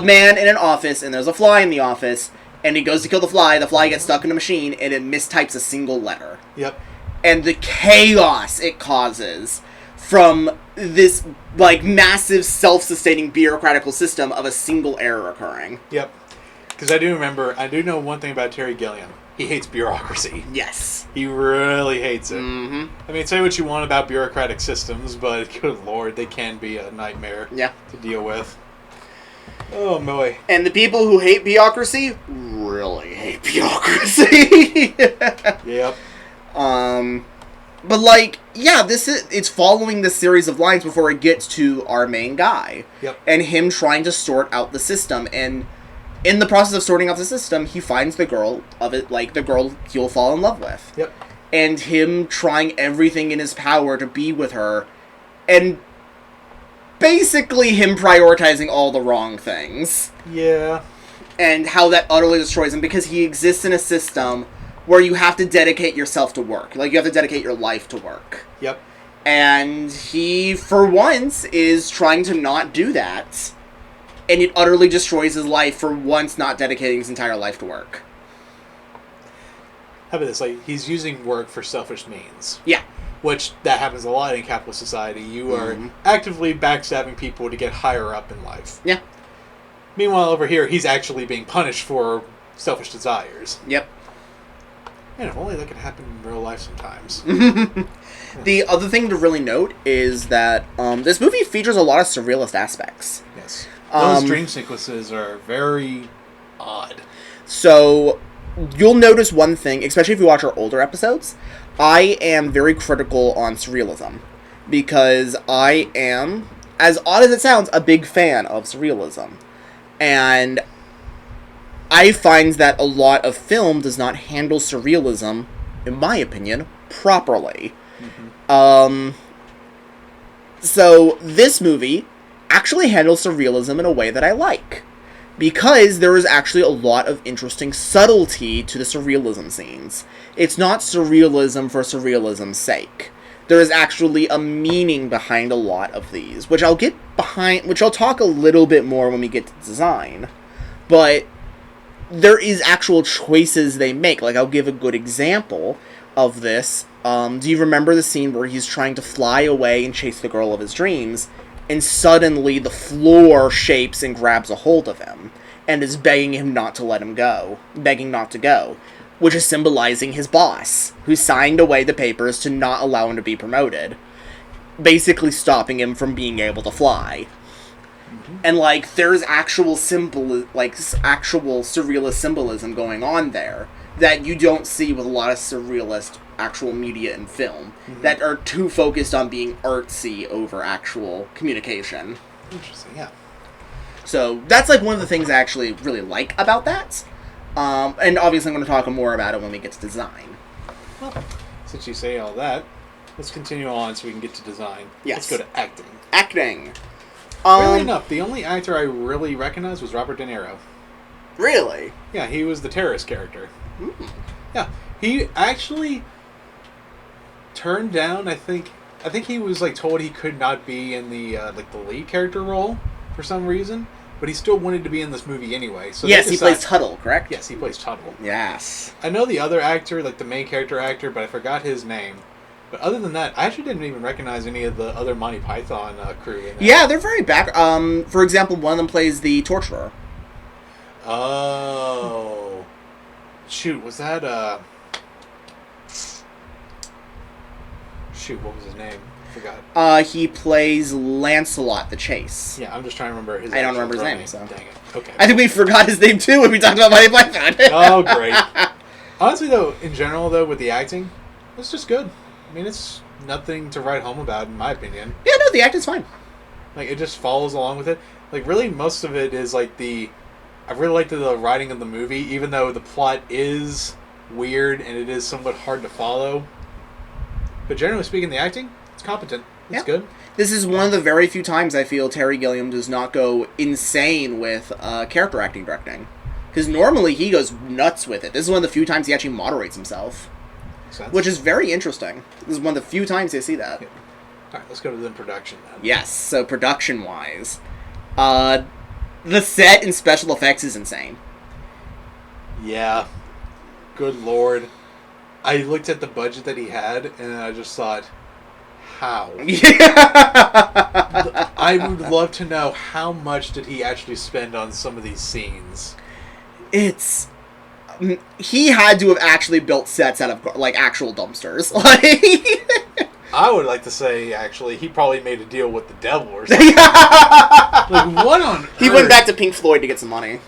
man in an office, and there's a fly in the office, and he goes to kill the fly gets stuck in a machine, and it mistypes a single letter. Yep. And the chaos it causes from this, like, massive self-sustaining bureaucratical system of a single error occurring. Yep. Because I do know one thing about Terry Gilliam. He hates bureaucracy. Yes. He really hates it. Mm-hmm. I mean, say what you want about bureaucratic systems, but good lord, they can be a nightmare to deal with. Oh, boy. And the people who hate bureaucracy really hate bureaucracy. Yep. But, like, yeah, it's following this series of lines before it gets to our main guy. Yep. And him trying to sort out the system. And in the process of sorting out the system, he finds the girl he'll fall in love with. Yep. And him trying everything in his power to be with her. And basically him prioritizing all the wrong things. Yeah. And how that utterly destroys him because he exists in a system where you have to dedicate yourself to work. Like, you have to dedicate your life to work. Yep. And he, for once, is trying to not do that. And it utterly destroys his life for once not dedicating his entire life to work. How about this? Like, he's using work for selfish means. Yeah. Which, that happens a lot in capitalist society. You are actively backstabbing people to get higher up in life. Yeah. Meanwhile, over here, he's actually being punished for selfish desires. Yep. Man, if only that could happen in real life sometimes. The other thing to really note is that this movie features a lot of surrealist aspects. Yes. Those dream sequences are very odd. So, you'll notice one thing, especially if you watch our older episodes. I am very critical on surrealism. Because I am, as odd as it sounds, a big fan of surrealism. And I find that a lot of film does not handle surrealism, in my opinion, properly. Mm-hmm. So this movie actually handles surrealism in a way that I like. Because there is actually a lot of interesting subtlety to the surrealism scenes. It's not surrealism for surrealism's sake. There is actually a meaning behind a lot of these, which I'll talk a little bit more when we get to design. But there is actual choices they make. Like, I'll give a good example of this. Do you remember the scene where he's trying to fly away and chase the girl of his dreams, and suddenly the floor shapes and grabs a hold of him, and is begging him not to let him go, begging not to go, which is symbolizing his boss, who signed away the papers to not allow him to be promoted, basically stopping him from being able to fly. And, like, there's actual actual surrealist symbolism going on there that you don't see with a lot of surrealist actual media and film that are too focused on being artsy over actual communication. Interesting, yeah. So, that's, like, one of the things I actually really like about that. And obviously I'm going to talk more about it when we get to design. Well, since you say all that, let's continue on so we can get to design. Yes. Let's go to acting. Acting. Weirdly enough, the only actor I really recognized was Robert De Niro. Really? Yeah, he was the terrorist character. Yeah, he actually turned down. I think he was like told he could not be in the the lead character role for some reason, but he still wanted to be in this movie anyway. So yes, he plays Tuttle, correct? Yes, he plays Tuttle. Yes. I know the other actor, like the main character actor, but I forgot his name. But other than that, I actually didn't even recognize any of the other Monty Python crew in that. Yeah, they're very back. For example, one of them plays the torturer. Oh. Shoot, was that, Shoot, what was his name? I forgot. He plays Lancelot the Chase. Yeah, I'm just trying to remember his I don't remember his name, so. Dang it. Okay. I think we forgot his name, too, when we talked about Monty Python. Oh, great. Honestly, though, in general, though, with the acting, it's just good. I mean, it's nothing to write home about, in my opinion. Yeah, no, the acting's fine. Like, it just follows along with it. Like, really, most of it is, like, I really liked the writing of the movie, even though the plot is weird and it is somewhat hard to follow. But generally speaking, the acting, it's competent. It's good. This is one of the very few times I feel Terry Gilliam does not go insane with character acting directing. Because normally he goes nuts with it. This is one of the few times he actually moderates himself. Which is very interesting. This is one of the few times you see that. Yeah. Alright, let's go to the production then. Yes, so production-wise. The set and special effects is insane. Yeah. Good lord. I looked at the budget that he had, and I just thought, how? I would love to know how much did he actually spend on some of these scenes. It's... He had to have actually built sets out of, like, actual dumpsters. I would like to say, actually, he probably made a deal with the devil or something. Like, what on He earth? went back to Pink Floyd to get some money.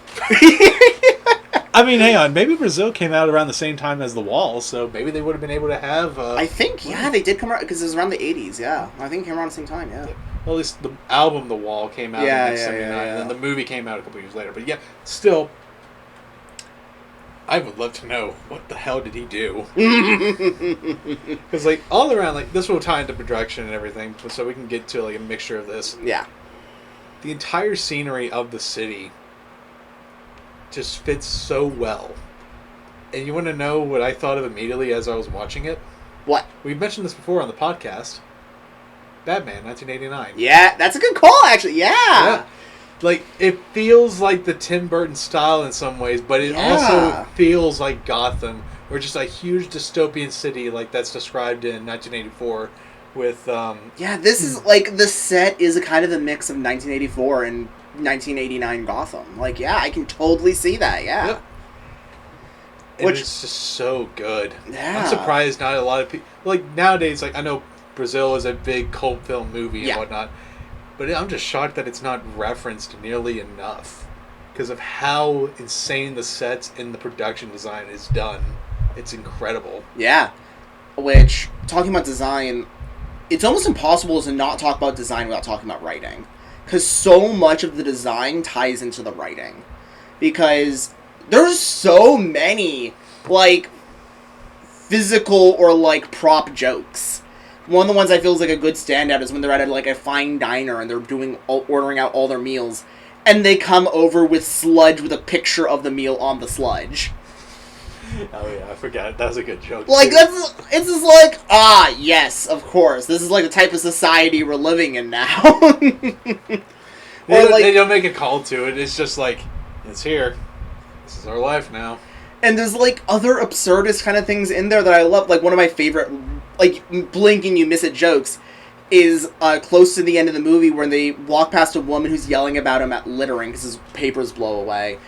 I mean, hang on. Maybe Brazil came out around the same time as The Wall, so maybe they would have been able to have... I think, yeah, they did come around, because it was around the 80s, yeah. I think it came around the same time, yeah. Well, at least the album The Wall came out in 1979, and then the movie came out a couple years later. But yeah, still... I would love to know what the hell did he do? Because like all around, like this will tie into production and everything, so we can get to like a mixture of this. Yeah. The entire scenery of the city just fits so well. And you want to know what I thought of immediately as I was watching it? What? We've mentioned this before on the podcast. Batman, 1989. Yeah, that's a good call, actually. Yeah. Like, it feels like the Tim Burton style in some ways, but it also feels like Gotham, or just a huge dystopian city like that's described in 1984 with... Yeah, this is, like, the set is a kind of a mix of 1984 and 1989 Gotham. Like, yeah, I can totally see that, yeah. Yep. And it's just so good. Yeah. I'm surprised not a lot of people... Like, nowadays, like, I know Brazil is a big cult film movie and whatnot, but I'm just shocked that it's not referenced nearly enough because of how insane the sets and the production design is done. It's incredible. Yeah. Which, talking about design, it's almost impossible to not talk about design without talking about writing. Because so much of the design ties into the writing. Because there's so many, like, physical or, like, prop jokes. One of the ones I feel is like a good standout is when they're at like a fine diner and they're ordering out all their meals, and they come over with sludge with a picture of the meal on the sludge. Oh yeah, I forgot. That was a good joke. Like it's just like yes, of course. This is like the type of society we're living in now. They don't make a call to it. It's just like it's here. This is our life now. And there's like other absurdist kind of things in there that I love. Like one of my favorite, like blink and you miss it jokes is close to the end of the movie when they walk past a woman who's yelling about him at littering because his papers blow away.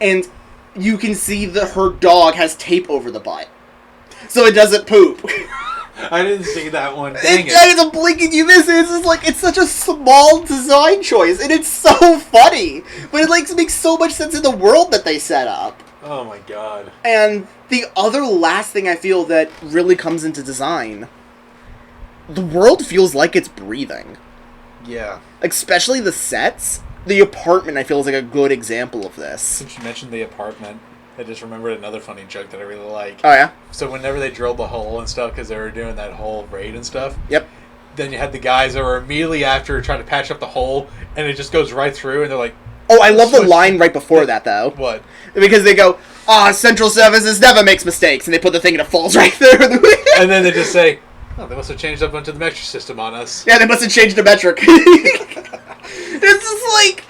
And you can see that her dog has tape over the butt. So it doesn't poop. I didn't see that one. Dang it. It's a blink and you miss it. It's just like, it's such a small design choice, and it's so funny. But it makes so much sense in the world that they set up. Oh my god. And the other last thing I feel that really comes into design, the world feels like it's breathing. Yeah. Especially the sets. The apartment, I feel, is like a good example of this. Since you mentioned the apartment, I just remembered another funny joke that I really like. Oh, yeah? So whenever they drilled the hole and stuff, because they were doing that whole raid and stuff. Yep. Then you had the guys that were immediately after trying to patch up the hole, and it just goes right through, and they're like... Oh, I love the line right before that, though. What? Because they go, Central Services never makes mistakes, and they put the thing and it falls right through. And then they just say, oh, they must have changed up onto the metric system on us. Yeah, they must have changed the metric. It's just like...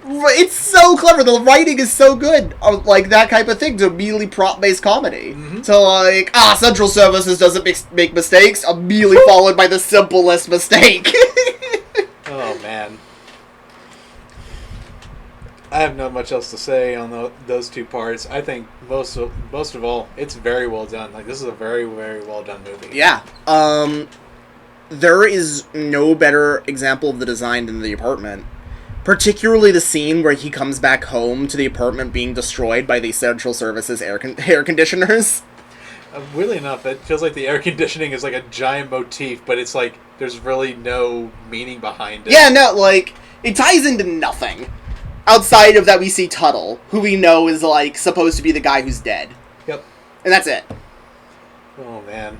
It's so clever. The writing is so good. Like, that type of thing to immediately prop-based comedy. Mm-hmm. So, like, Central Services doesn't make mistakes, immediately followed by the simplest mistake. Oh, man. I have not much else to say on those two parts. I think most of all, it's very well done. Like, this is a very, very well done movie. Yeah. There is no better example of the design than the apartment. Particularly the scene where he comes back home to the apartment being destroyed by the Central Services air conditioners. Weirdly enough, it feels like the air conditioning is like a giant motif, but it's like there's really no meaning behind it. Yeah, no, like, it ties into nothing. Outside of that, we see Tuttle, who we know is, like, supposed to be the guy who's dead. Yep. And that's it. Oh, man.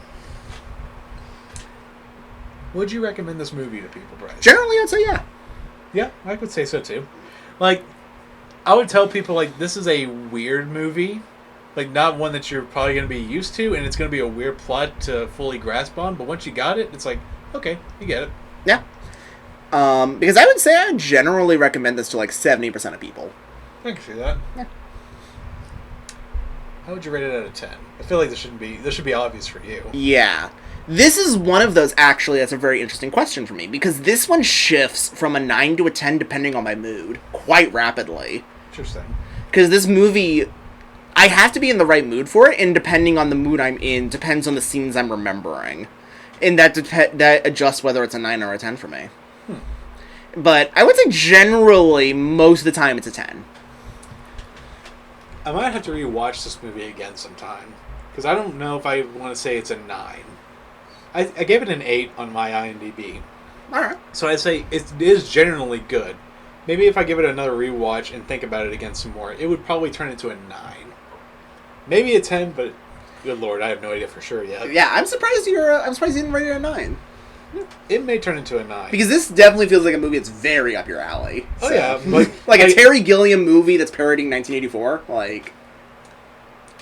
Would you recommend this movie to people, Brad? Generally, I'd say yeah. Yeah, I would say so too. Like, I would tell people, like, this is a weird movie. Like, not one that you're probably going to be used to, and it's going to be a weird plot to fully grasp on, but once you got it, it's like, okay, you get it. Yeah. Because I would say I generally recommend this to, like, 70% of people. I can see that. Yeah. How would you rate it out of 10? I feel like this should be obvious for you. Yeah. This is one of those, actually, that's a very interesting question for me, because this one shifts from a 9 to a 10 depending on my mood, quite rapidly. Interesting. Because this movie, I have to be in the right mood for it, and depending on the mood I'm in, depends on the scenes I'm remembering. And that adjusts whether it's a 9 or a 10 for me. But I would say generally, most of the time, it's a 10. I might have to rewatch this movie again sometime, because I don't know if I want to say it's a 9. I gave it an 8 on my IMDb. Alright. So I'd say it is generally good. Maybe if I give it another rewatch and think about it again some more, it would probably turn into a 9. Maybe a 10, but good lord, I have no idea for sure yet. Yeah, I'm surprised you didn't rate it a 9. It may turn into a 9. Because this definitely feels like a movie that's very up your alley. Oh, yeah. Like a Terry Gilliam movie that's parodying 1984. Like...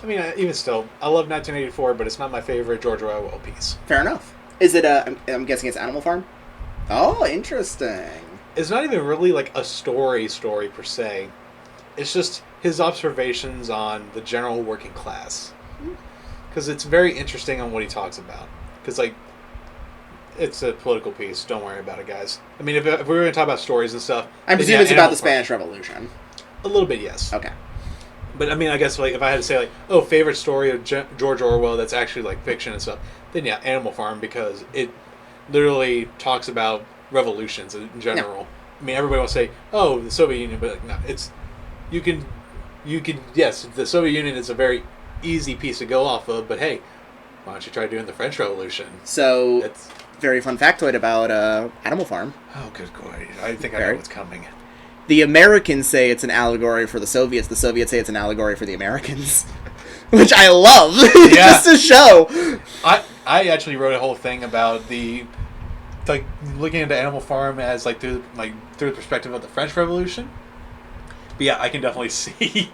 I mean, even still, I love 1984, but it's not my favorite George Orwell piece. Fair enough. Is it I'm guessing it's Animal Farm? Oh, interesting. It's not even really like a story per se. It's just his observations on the general working class. Because it's very interesting on what he talks about. Because, like, it's a political piece. Don't worry about it, guys. I mean, if we were going to talk about stories and stuff... I presume it's about the Spanish Revolution. A little bit, yes. Okay. But, I mean, I guess, like, if I had to say, like, oh, favorite story of George Orwell that's actually, like, fiction and stuff, then, yeah, Animal Farm, because it literally talks about revolutions in general. Yeah. I mean, everybody will say, oh, the Soviet Union, but, like, no, it's... You can, yes, the Soviet Union is a very easy piece to go off of, but, hey, why don't you try doing the French Revolution? So, very fun factoid about Animal Farm. Oh, good God. I think I know what's coming. The Americans say it's an allegory for the Soviets. The Soviets say it's an allegory for the Americans. Which I love. Yeah. Just to show. I actually wrote a whole thing about like looking into Animal Farm as like through the perspective of the French Revolution. But yeah, I can definitely see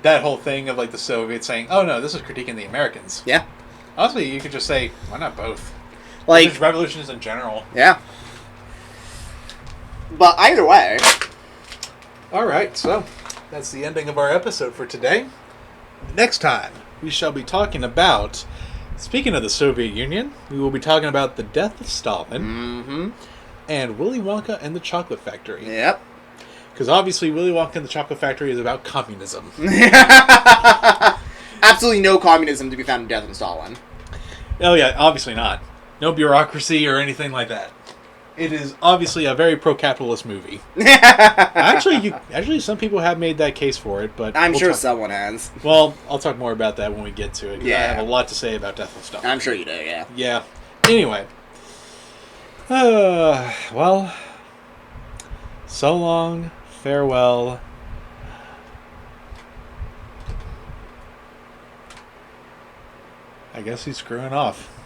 that whole thing of like the Soviets saying, "Oh no, this is critiquing the Americans." Yeah. Honestly, you could just say, "Why not both?" Like just revolutions in general. Yeah. But either way. All right, so that's the ending of our episode for today. Next time, we shall be talking about Speaking of the Soviet Union, we will be talking about the death of Stalin and Willy Wonka and the Chocolate Factory. Yep. Because obviously Willy Wonka and the Chocolate Factory is about communism. Absolutely no communism to be found in Death of Stalin. Oh yeah, obviously not. No bureaucracy or anything like that. It is obviously a very pro-capitalist movie. Actually, some people have made that case for it, but I'm sure someone has. Well, I'll talk more about that when we get to it. Yeah, I have a lot to say about Death of Stalin. I'm sure you do. Yeah. Yeah. Anyway, well, so long, farewell. I guess he's screwing off.